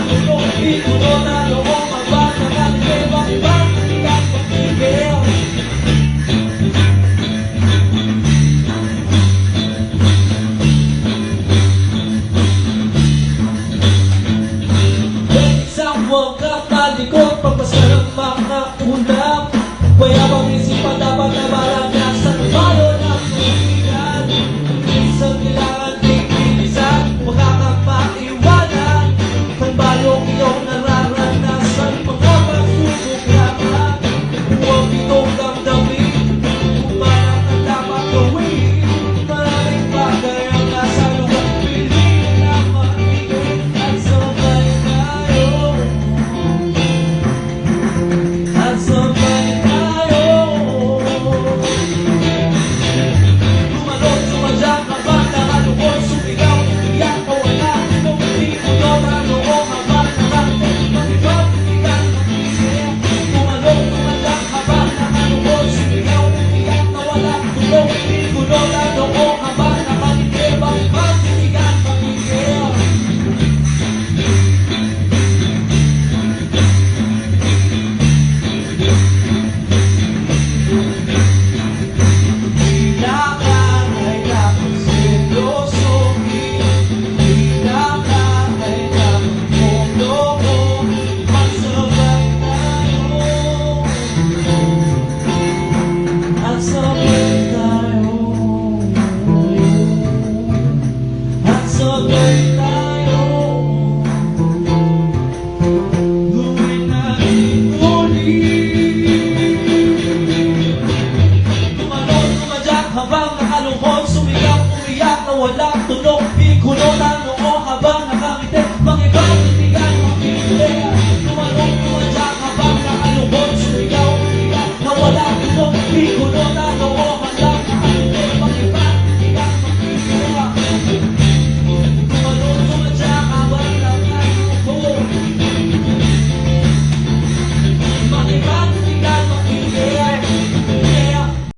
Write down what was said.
tulog. Ikulo na noong mabanangan, ibang-ibang ilang pagtigil. Isang wangkap na likod, pagpasa ng mga ulam. Mayabang isipan dapat na maranasan, paano ng tuligan. Isang kailangan tigilisan, makakapaiwanan. Pagbalong iyong nararanasan, mga pagsubok lamang. Huwag itong damdamin, kung parang ang dapat gawin. Maraming bagay ang nasa lugar, piliin ang makinig at sabay tayo. At sabay tayo. Lumalot, sumadyak, habang nakalukot, sumigaw, umiyak, mawala. Kung hindi mo doon ano o habang nakarating, mag-ibang ilang mag-isip. Lumalot, sumadyak, habang nakalukot, sumigaw, umiyak, mawala. Kung hindi mo doon ano o habang nakarating, mag-ibang ilang mag-isip. Kailangan ay dapat seryosohin. Kailangan ay dapat mumloko. Magsabay tayo. At sabay tayo. At sabay tayo. Gawin natin ulit. Tumalon, tumadyak, habang nakalungkot, sumigaw, umiyak, na walang tunog.